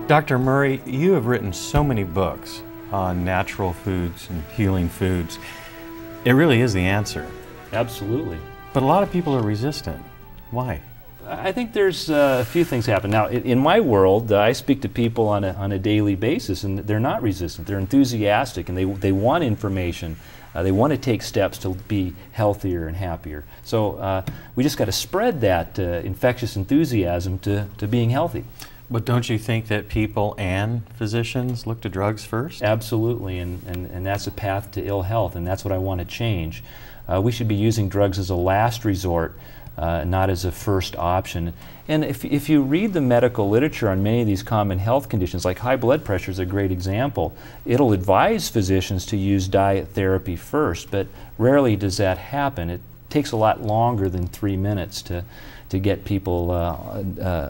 Dr. Murray, you have written so many books on natural foods and healing foods. It really is the answer. Absolutely. But a lot of people are resistant. Why? I think there's a few things happen. Now, in my world, I speak to people on a daily basis, and they're not resistant. They're enthusiastic, and they want information. They want to take steps to be healthier and happier. So we just got to spread that infectious enthusiasm to being healthy. But don't you think that people and physicians look to drugs first? Absolutely, and that's a path to ill health, and that's what I want to change. We should be using drugs as a last resort, not as a first option. And if you read the medical literature on many of these common health conditions, like high blood pressure is a great example, it'll advise physicians to use diet therapy first, but rarely does that happen. It takes a lot longer than 3 minutes to get people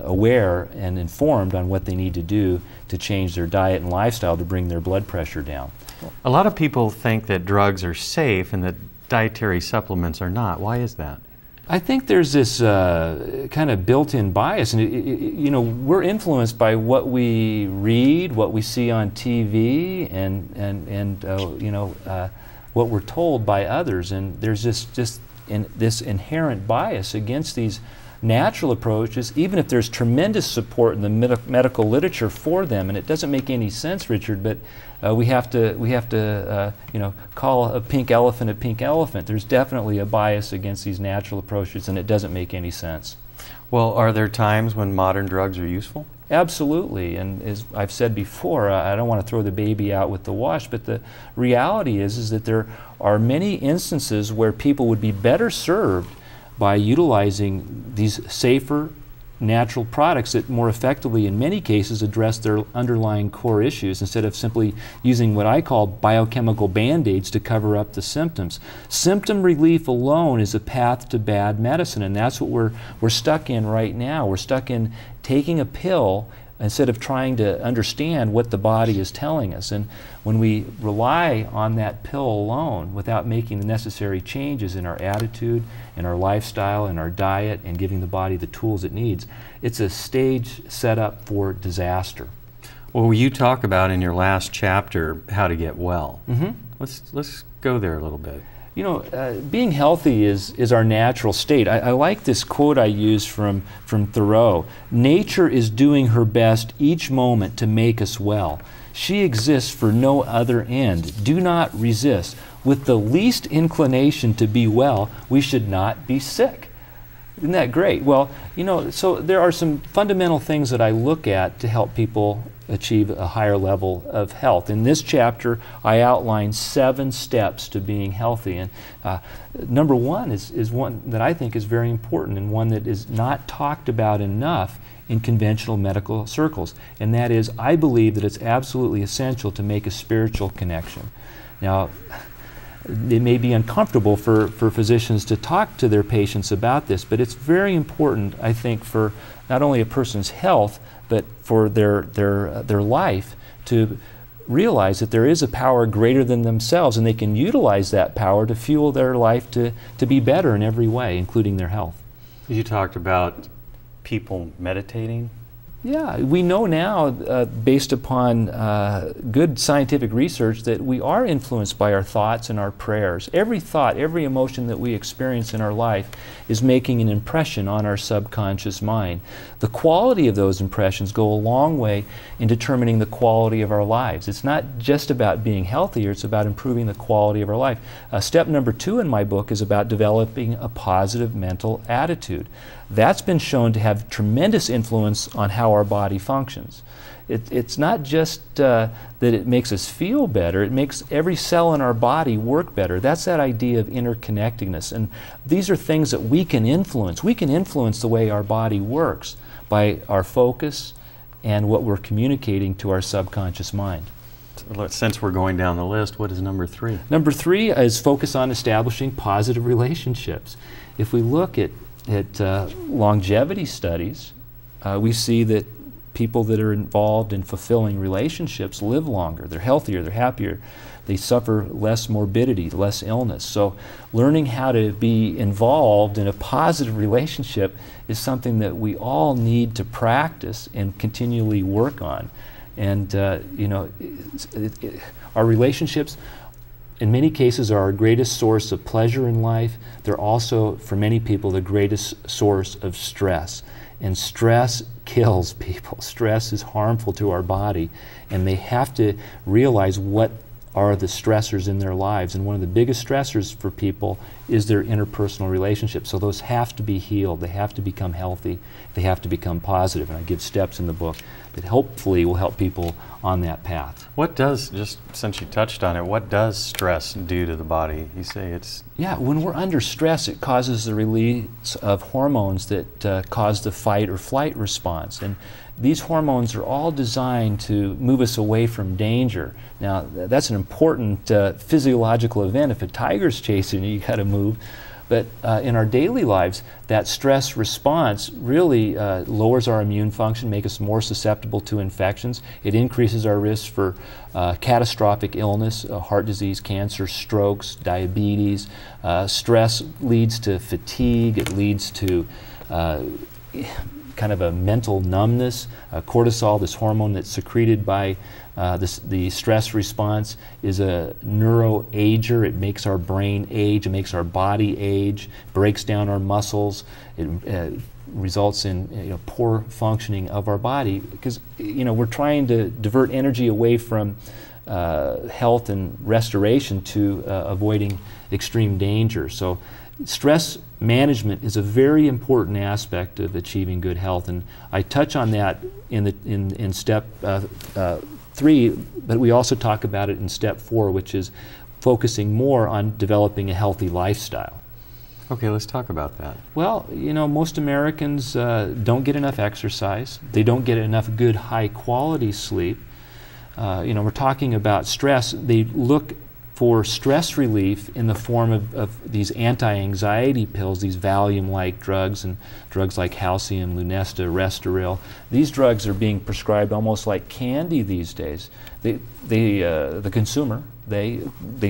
aware and informed on what they need to do to change their diet and lifestyle to bring their blood pressure down. A lot of people think that drugs are safe and that dietary supplements are not. Why is that? I think there's this kind of built-in bias, and you know, we're influenced by what we read, what we see on TV, and you know, what we're told by others, and there's this inherent bias against these natural approaches, even if there's tremendous support in the medical literature for them, and it doesn't make any sense, Richard, but we have to you know, call a pink elephant. There's definitely a bias against these natural approaches, and it doesn't make any sense. Well, are there times when modern drugs are useful? Absolutely, and as I've said before, I don't want to throw the baby out with the wash, but the reality is that there are many instances where people would be better served by utilizing these safer natural products that more effectively, in many cases, address their underlying core issues instead of simply using what I call biochemical band-aids to cover up the symptoms. Symptom relief alone is a path to bad medicine, and that's what we're stuck in right now. We're stuck in taking a pill instead of trying to understand what the body is telling us. And when we rely on that pill alone without making the necessary changes in our attitude, in our lifestyle, in our diet, and giving the body the tools it needs, it's a stage set up for disaster. Well, you talk about in your last chapter how to get well. Mm-hmm. Let's go there a little bit. You know, being healthy is our natural state. I like this quote I use from Thoreau. Nature is doing her best each moment to make us well. She exists for no other end. Do not resist. With the least inclination to be well, we should not be sick. Isn't that great? Well, you know, so there are some fundamental things that I look at to help people achieve a higher level of health. In this chapter, I outline 7 steps to being healthy. And number one is one that I think is very important and one that is not talked about enough in conventional medical circles. And that is, I believe that it's absolutely essential to make a spiritual connection. Now, it may be uncomfortable for physicians to talk to their patients about this, but it's very important, I think, for not only a person's health, but for their life, to realize that there is a power greater than themselves, and they can utilize that power to fuel their life to be better in every way, including their health. You talked about people meditating. Yeah, we know now, based upon good scientific research, that we are influenced by our thoughts and our prayers. Every thought, every emotion that we experience in our life is making an impression on our subconscious mind. The quality of those impressions go a long way in determining the quality of our lives. It's not just about being healthier, it's about improving the quality of our life. Step number 2 in my book is about developing a positive mental attitude. That's been shown to have tremendous influence on how our body functions. It's not just that it makes us feel better, it makes every cell in our body work better. That's that idea of interconnectedness. And these are things that we can influence. We can influence the way our body works by our focus and what we're communicating to our subconscious mind. Since we're going down the list, what is number 3? Number 3 is focus on establishing positive relationships. If we look at longevity studies, we see that people that are involved in fulfilling relationships live longer. They're healthier, they're happier. They suffer less morbidity, less illness. So learning how to be involved in a positive relationship is something that we all need to practice and continually work on. And you know, our relationships in many cases are our greatest source of pleasure in life. They're also, for many people, the greatest source of stress. And stress kills people. Stress is harmful to our body, and they have to realize what are the stressors in their lives. And one of the biggest stressors for people is their interpersonal relationships. So those have to be healed. They have to become healthy. They have to become positive. And I give steps in the book that hopefully will help people on that path. What does, just since you touched on it, what does stress do to the body? You say it's... Yeah, when we're under stress, it causes the release of hormones that cause the fight or flight response. And these hormones are all designed to move us away from danger. Now, that's an important physiological event. If a tiger's chasing you, you got to move. But in our daily lives, that stress response really lowers our immune function, makes us more susceptible to infections. It increases our risk for catastrophic illness, heart disease, cancer, strokes, diabetes. Stress leads to fatigue. It leads to kind of a mental numbness. Cortisol, this hormone that's secreted by the stress response, is a neuroager. It makes our brain age, it makes our body age, breaks down our muscles. It results in poor functioning of our body, because we're trying to divert energy away from health and restoration to avoiding extreme danger. So stress management is a very important aspect of achieving good health, and I touch on that in step 3, but we also talk about it in step 4, which is focusing more on developing a healthy lifestyle. Okay, let's talk about that. Well, most Americans don't get enough exercise. They don't get enough good, high-quality sleep. We're talking about stress. They look for stress relief in the form of these anti-anxiety pills, these Valium-like drugs, and drugs like Halcium, Lunesta, Restoril. These drugs are being prescribed almost like candy these days. The consumer, they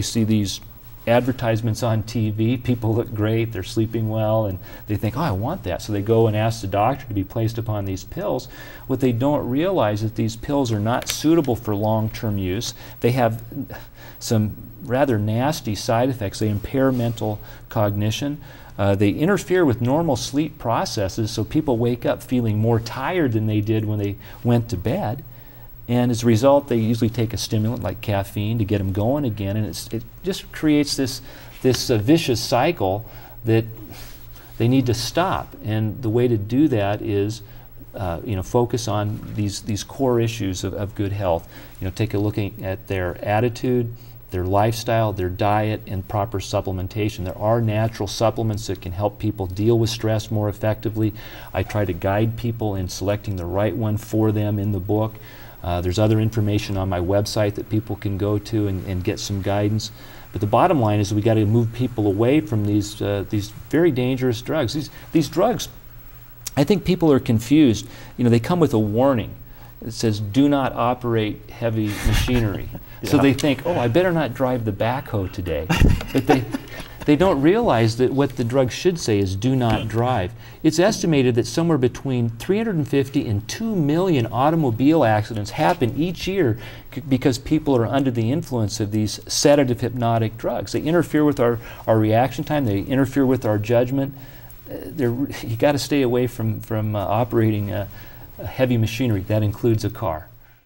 see these advertisements on TV, people look great, they're sleeping well, and they think, oh, I want that. So they go and ask the doctor to be placed upon these pills. What they don't realize is that these pills are not suitable for long-term use. They have some rather nasty side effects. They impair mental cognition. They interfere with normal sleep processes, so people wake up feeling more tired than they did when they went to bed. And as a result, they usually take a stimulant like caffeine to get them going again, and it just creates this vicious cycle that they need to stop. And the way to do that is focus on these core issues of good health. Take a look at their attitude, their lifestyle, their diet, and proper supplementation. There are natural supplements that can help people deal with stress more effectively. I try to guide people in selecting the right one for them in the book. There's other information on my website that people can go to and get some guidance. But the bottom line is we got to move people away from these very dangerous drugs. These drugs, I think people are confused. They come with a warning. It says, do not operate heavy machinery. Yeah. So they think, oh, I better not drive the backhoe today. But they don't realize that what the drug should say is do not drive. It's estimated that somewhere between 350 and 2 million automobile accidents happen each year because people are under the influence of these sedative hypnotic drugs. They interfere with our reaction time. They interfere with our judgment. You got to stay away from operating heavy machinery. That includes a car.